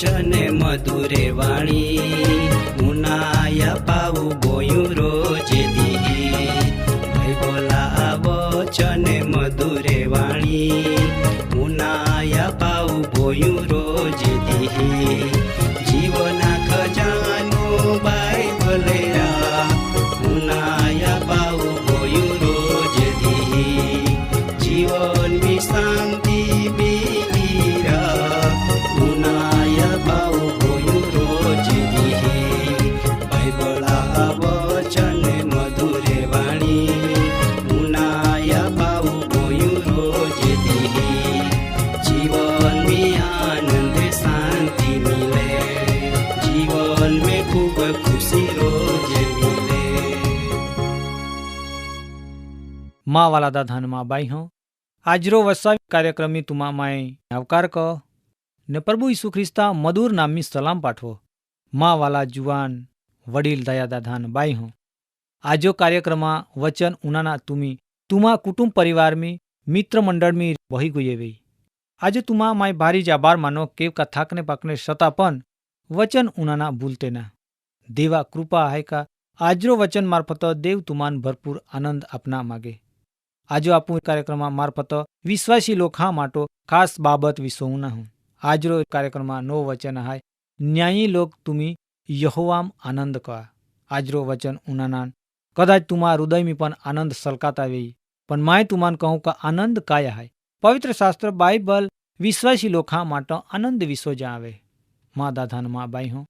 वचन मधुरे वाणी उनाया पाऊ बोयू रोज दी भाई बोला वचन मधुरे वाणी उनाया पाऊ बोयू रोज दी जीवना खजानो बाइबल उनाया पाऊ बोयू रोज दी जीवन में शांति बीरा उनाया पाऊ बोयू रोज दी बाइबला वचन मधुरे वाणी उनाया पाऊ बोयू रोज दी जीवन में आनंद शांति मिले जीवन में खूब खुशी रोज मिले। माँ वाला दाधान माँ बाई हो આજરો વસાવી કાર્યક્રમની તુમા માએ આવકાર કહો ને પ્રભુ ઈસુ ખ્રિસ્તા મધુર નામની સલામ પાઠવો। મા વાલા જુવાન વડીલ દયા દાધાન બાઈ હો આજો કાર્યક્રમમાં વચન ઉનાના તુમી તુમા કુટુંબ પરિવારમી મિત્ર મંડળમી વહી ગઈ વે આજે તુમા માય ભારી જ આભાર માનો કેવ કા થાકને પાકને છતાં પણ વચન ઉનાના ભૂલતે ના દેવા કૃપા હૈ કા આજરો વચન મારફત દેવ તુમાન ભરપૂર આનંદ આપના માગે। આજો આપું કાર્યક્રમમાં મારફત વિશ્વાસી લોખા માટો ખાસ બાબત વિસોના હું આજરો કાર્યક્રમમાં નો વચન હાય ન્યાયી લોક તુમી યહોવામ આનંદ કહા આજરો વચન ઉનાના કદાચ તુમા હૃદયમી પણ આનંદ સલકાતા વેઈ પણ માય તુમાન કહું કે આનંદ કાયા હાય પવિત્ર શાસ્ત્ર બાઇબલ વિશ્વાસી લોખા માટે આનંદ વિસો જ આવે। મા દાધાન મા બાઈ હો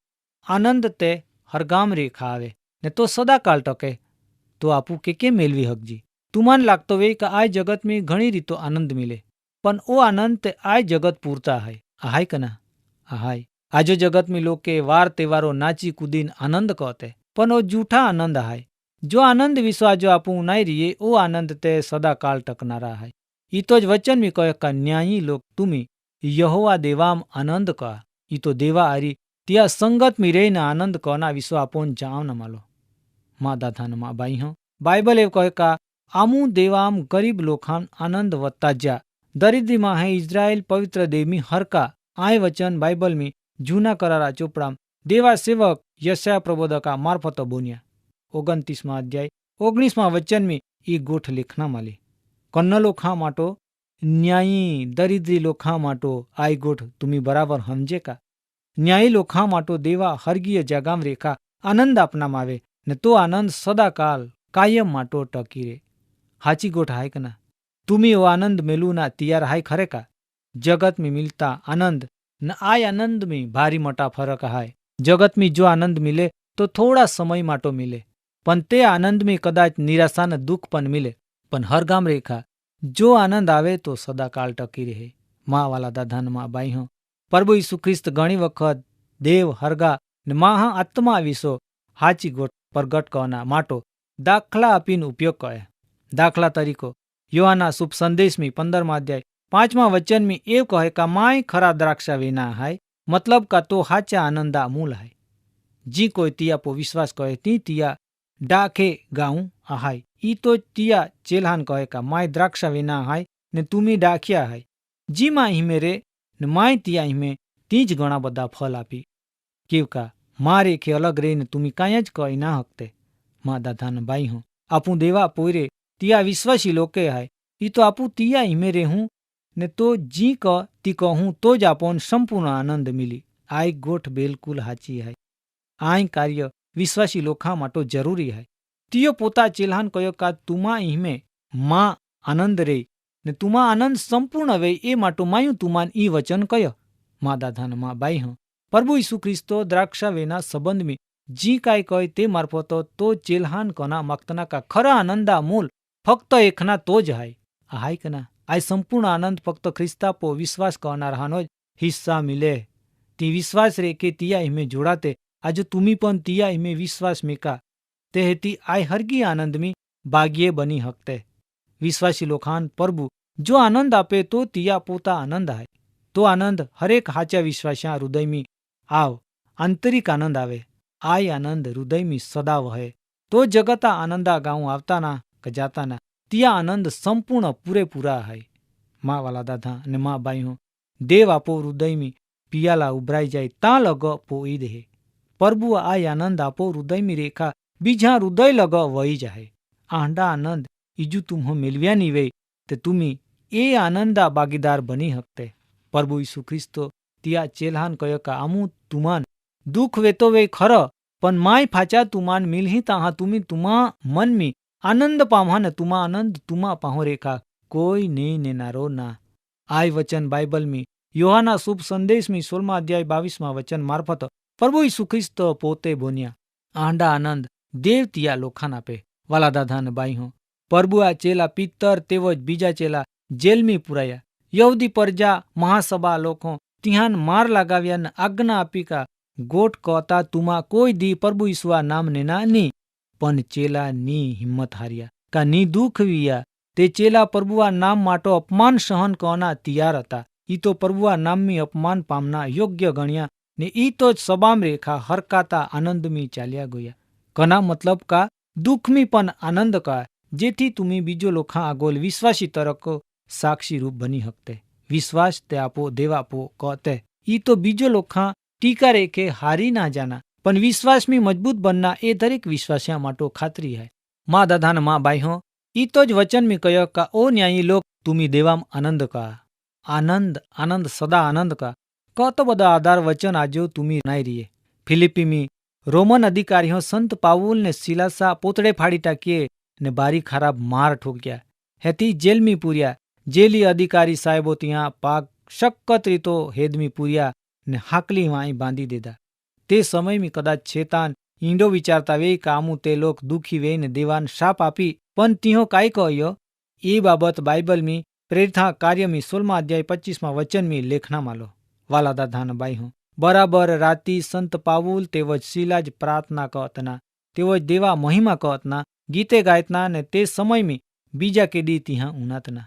આનંદ તે હરગામ રેખા આવે ને તો સદાકાળ ટકે તો આપું કે મેળવી હકજી। તુમાન લાગતો વે કે આ જગત में ઘણી રીતો આનંદ મિલે પણ ઓ આનંદ તે આ જગત પૂરતા હાય આહાય કના આહાય આજો જગત में लोग के वार त्योहारो नाची कूदीन आनंद कहते पण ओ जूठा आनंद हाय जो आनंद विश्वास जो आपू नहीं रहिए ओ आनंद ते सदा काल टकनारा हाय। ई तो ज वचन में कहे का न्यायी लोग तुम्ही यहोवा देवाम आनंद कहा ई तो देवा आरी त्या संगत में रहीने आनंद कहना विश्व आपोन जाव न मालो। माँ दाधान माँ बाई हो बाइबल एव कहे का आमू देवाम गरीब लोखान आनंद वत्ता जा दरिद्री माँ है इज़राइल पवित्र देवी हरका आय वचन बाइबल में जूना करारा चोपड़ा देवा सेवक यशाया प्रबोधका मार्फत बोनिया 29 अध्याय 19 वचन में ई गोठ लेखना माली कन्न लोखा माटो न्यायी दरिद्री लोखा माटो आय गोठ तुम्ही बराबर समझे का न्यायी लोखा माटो देवा हरगीय जगाम रेखा आनंद अपना मावे ने तो आनंद सदाकाल कायम माटो टकी रे हाची गोठ हाय कना तुम्ही वो आनंद मेलू ना तैयार हाय खरे का जगत में मिलता आनंद न आय आनंद में भारी मोटा फरक हाय। जगत में जो आनंद मिले तो थोड़ा समय माटो मिले पण ते आनंद में कदाच निराशा न दुख पण मिले पण हर गाम रेखा जो आनंद आवे तो सदाकाल टकी रहे। माँ वाला दाधान माँ बाई हो प्रभु यीशु ख्रिस्त घणी वखत देव हरगा ने महा आत्मा विसो हाची गोठ प्रगट करना माटो दाखला अपीन उपयोग करे। दाखला तरीको योहाना शुभ संदेश में 15 अध्याय 5 वचन में एव कहे का माय खरा द्राक्षा विना हाय मतलब का तो हाचा आनंदा मूल हाय जी कोई तिया पो विश्वास कहे ती तिया डाके गाऊं आहाय ई तो तिया चेल्हान कहे का माय द्राक्षा विना हाय ने तुमी डाखिया हाय जी मां हिमे रे ने माय तिया हिमे तीज घणा बधा फल आपी केव का मारे के अलग रे ने तुमी कांई ज कही ना हकते। माँ दादान बाई हो आपू देवा पोरे तिया विश्वासी लोके हाय ई तो आपू तिया हिमे रे हूँ ने तो जी क ती कहूँ तो ज आपोन संपूर्ण आनंद मिली आय गोठ बिल्कुल हाची हाय। आय कार्य विश्वासी लोखा माटो जरूरी है तियो पोता चेल्हान कयो का तुमा हिमे माँ आनंद रे ने तुमा आनंद संपूर्ण वे ए माटो मायू तुमान ई वचन कयो। माँ दादान माँ बाई हो प्रभु यीशु ख्रिस्तो द्राक्षा वेना संबंध में जी काय कहे ते मार्फत तो चेल्हान कना मक्तना का खरा आनंदा मूल फक्त एकना तो ज हाय आहाय कना आय संपूर्ण आनंद फक्त ख्रिस्ता पो विश्वास करनारानो हिस्सा मिले ती विश्वास रे के तिया हिमे जोड़ाते आज तुम्ही पण तिया हिमे विश्वास मेका ते हेती आय हरगी आनंद में भाग्ये बनी हकते। विश्वासी लोखान प्रभु जो आनंद आपे तो तिया पोता आनंद है तो आनंद हरेक हाच्या विश्वासा हृदय में आव आंतरिक आनंद आवे आय आनंद हृदय में सदा वहे तो जगता आनंदा गाँव आवता ना क जाता ना तिया आनंद संपूर्ण पूरेपूरा है। माँ वाला दादा ने माँ बाई हो देव आपो हृदय में પિયાલા ઉભરાઈ જાય ત્યાં લગ પોઈ દે. પ્રભુ આ આનંદ આપો હૃદયની રેખા બીજા હૃદય લગ વહી જાય. આંડા આનંદ ઈજુ તુમ્હો મેળવ્યા ની વે તે તુમી એ આનંદા ભાગીદાર બની હકતે. પ્રભુ ઈસુ ખ્રિસ્તો ત્યાં ચેલ્હાન કયો કે આમું તુમાન દુઃખ વેતો વે ખર પણ માય ફાચા તુમાન મિલહી તાહા તુમી તુમા મનમી આનંદ પામા ને તુમા આનંદ તુમા પાહો રેખા કોઈ ને નેનારો ના. આય વચન બાઇબલમી યોહાના શુભ સંદેશમી 16 અધ્યાય 22 વચન મારફત પ્રભુ ઈસુ ખ્રિસ્ત પોતે બોન્યા. આંડા આનંદ દેવ તિયા લોખાન આપે. વાલા દાદા ને બાઈ હો પ્રભુ આ ચેલા પિત્તર તેવો જ બીજા ચેલા જેલમી પુરાયા. યહૂદી પ્રજા મહાસભા લોકો ત્યાં માર લાગાવ્યા ને આજ્ઞા આપી કા ગોટ કહતા તુમા કોઈ દી પ્રભુ ઈસુ આ નામ નેના ની. પણ ચેલા ની હિંમત હાર્યા કા ની દુઃખ વિયા. તે ચેલા પ્રભુ આ નામ માટો અપમાન સહન કરવાના તૈયાર હતા. ઈ તો પ્રભુ આ નામની અપમાન પામના યોગ્ય ગણ્યા ને ઈ તો જ સબામ રેખા હરકાતા આનંદમી ચાલ્યા ગયા. કના મતલબ કા દુઃખમી પણ આનંદ કા જેથી તુમી બીજો લોખા આગોલ વિશ્વાસી તરકો સાક્ષી રૂપ બની હકતે. વિશ્વાસ તે આપો દેવ આપો કહતે ઈ તો બીજો લોખા ટીકા રેખે હારી ના જાના પણ વિશ્વાસમી મજબૂત બનના એ દરેક વિશ્વાસ્યા માટો ખાતરી હૈ. મા દાદા ને મા બાઈ હો ઈ તો જ વચન મી કયો કા ઓ ન્યાયી લોક તુમી દેવામ આનંદ કા. આનંદ આનંદ સદા આનંદ કા કત બધા આધાર વચન આજો તુમી નાઈ રીએ. ફિલિપીમી રોમન અધિકારીઓ સંત પાઉલ ને સિલાસા પોતડે ફાડી ટાકીએ ને બારી ખરાબ માર ઠોક્યા. હેતી જેલમી પૂર્યા. જેલી અધિકારી સાહેબો ત્યાં પાક શક્કત રીતો હેદમી પૂર્યા ને હાકલી વાઈ બાંધી દીધા. તે સમયમી કદાચ છેતાન ઈંડો વિચારતા વે કામું તે લોક દુઃખી વેઈને દેવાન શાપ આપી પણ તીહો કાંઈ કહ્યો એ બાબત બાઇબલમી પ્રેરથા કાર્યમી 16 અધ્યાય 25 વચનમી લેખના માલો. વાલા દાદાન બાઈ હું બરાબર રાતી સંત પાવુલ તેવજ શિલાજ પ્રાર્થના કહતના તેવજ દેવા મહિમા કહતના ગીતે ગાયતના ને તે સમયમી બીજા કેડી ત્યાં ઉનાતના.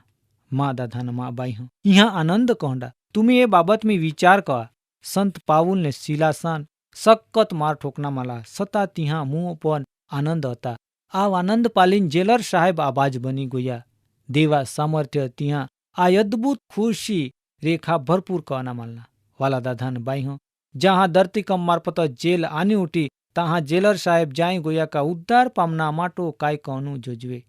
મા દાદાન મા બાઈ હું ઇਹਾਂ આનંદ કહંડા તુમી એ બાબતમી વિચાર કહા. સંત પાવુલ ને શિલાસાન સક્કત માર ઠોકના માલા સતા ત્યાં મું પણ આનંદ હતા. આ આનંદ પાલીન જેલર સાહેબ આબાજ બની ગયા. દેવા સામર્થ્ય ત્યાં આ અદ્ભુત ખુશી રેખા ભરપૂર कहना मालना. वाला दादान बाई हो जहाँ धरतीकंप मार्फत जेल आनी उठी तहाँ जेलर साहेब जाई गोया का उद्धार पामना माटो काय कहनु जोजवे.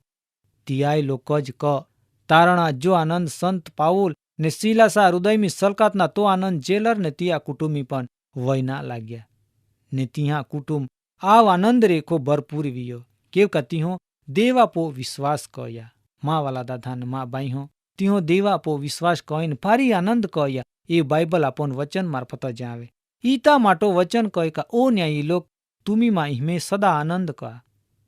तियाय लोकज क तारणा जो आनंद संत पाउल ने सिलासा हृदय में सलकातना तो आनंद जेलर ने तिया कुटुंबी पण वयना लाग्या ने तिहा कुटुंब आव आनंद रेखो भरपूर वियो केव कती हो देवा पो विश्वास कया. माँ वाला दादा ने माँ बाई हो तिहो देवा पो विश्वास कहीने भारी आनंद कया. એ બાઇબલ આપણ વચન મારફત જ આવે. ઈતા માટો વચન કહે કા ઓ ન્યાયી લોક તુમીમાં હિમે સદા આનંદ કા.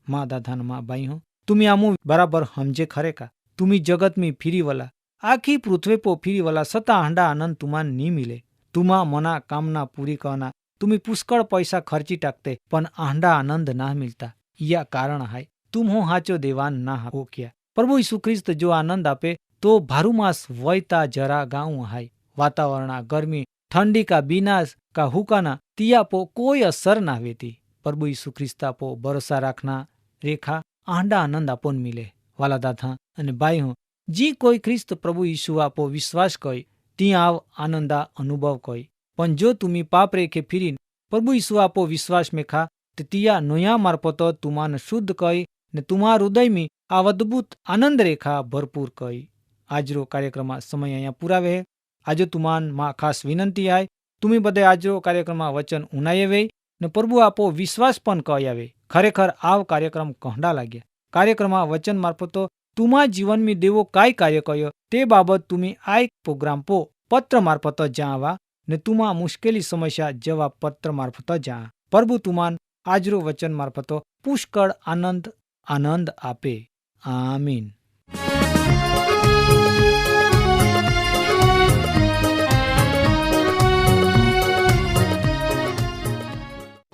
મા દાદાન મા બાઈ હો તુમી આમું બરાબર સમજે ખરે કા. તુમી જગતમી ફીરી વલા આખી પૃથ્વી પો ફીરી વલા સતા હાંડા આનંદ તુમાન ની મિલે. તુમા મના કામના પૂરી કરના તુમી પુષ્કળ પૈસા ખર્ચી ટાકતે પણ આંડા આનંદ ના મિલતા. યા કારણ હાય તુમ હો હાચો દેવાન ના હો ક્યા. પ્રભુ ઈસુ ખ્રિસ્ત જો આનંદ આપે તો ભારુમાસ વયતા જરા ગાઉં હાય. वातावरण गर्मी ठंडी का बीनास का हुकाना तिया पो कोई असर ना वेती. प्रभु यीशु ख्रिस्ता पो भरोसा राखना रेखा आंडा आनंद आपन मिले. वाला दादा अने बाई हो जी कोई ख्रिस्त प्रभु यीशु आपो विश्वास कई ती आव आनंदा अनुभव कई. पण जो तुमी पाप रेखे फिरीन प्रभु यीशु आपो विश्वास में खा ते तिया नोया मार्फत तुमान शुद्ध कई ने तुमार हृदय में आ अद्भुत आनंद रेखा भरपूर कई. આજરો કાર્યક્રમમાં સમય અહીંયા પુરાવે. આજે તુમાન માં ખાસ વિનંતી આય તુમી બધે આજરો કાર્યક્રમમાં વચન ઉનાયે વે ને પ્રભુ આપો વિશ્વાસ પણ કયાવે. ખરેખર આવ કાર્યક્રમ કહંડા લાગ્યા. કાર્યક્રમમાં વચન મારફતો તુમા જીવનમાં દેવો કાય કાર્ય કયો તે બાબત તુમી આ પ્રોગ્રામ પો પત્ર મારફત જાવા ને તુમા મુશ્કેલી સમસ્યા જવાબ પત્ર મારફત જા. પ્રભુ તુમાન આજરો વચન મારફતો પુષ્કળ આનંદ આનંદ આપે. આમીન.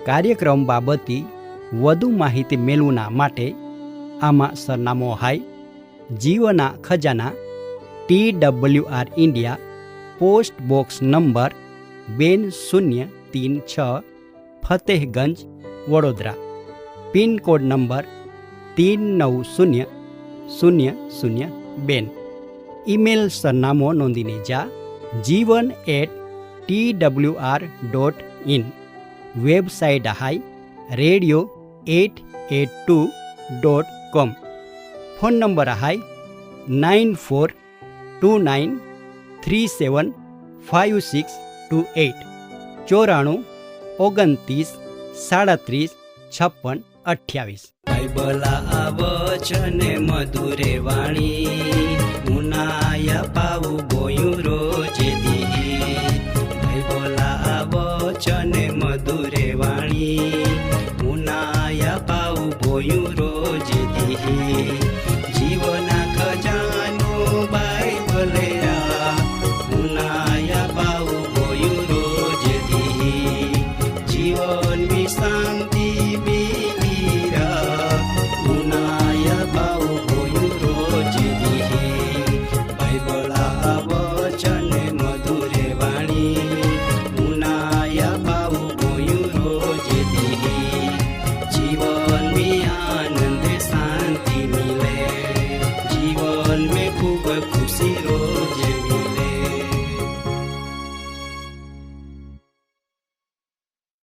કાર્યક્રમ બાબતે વધુ માહિતી મેળવવા માટે આમાં સરનામો હાય જીવના ખજાના TWR India post box number 2036 Fatehganj Vadodara pin code number 390002. Email સરનામો નોંધીને જા જીવન@ TWR.in. વેબસાઇટ હાઈ radio882.com. ફોન નંબર હાઈ 9429375628 9429375628. બાઇબલા વચને મધુરે વાણી ઉનાયા પાવું ગોયું રોજે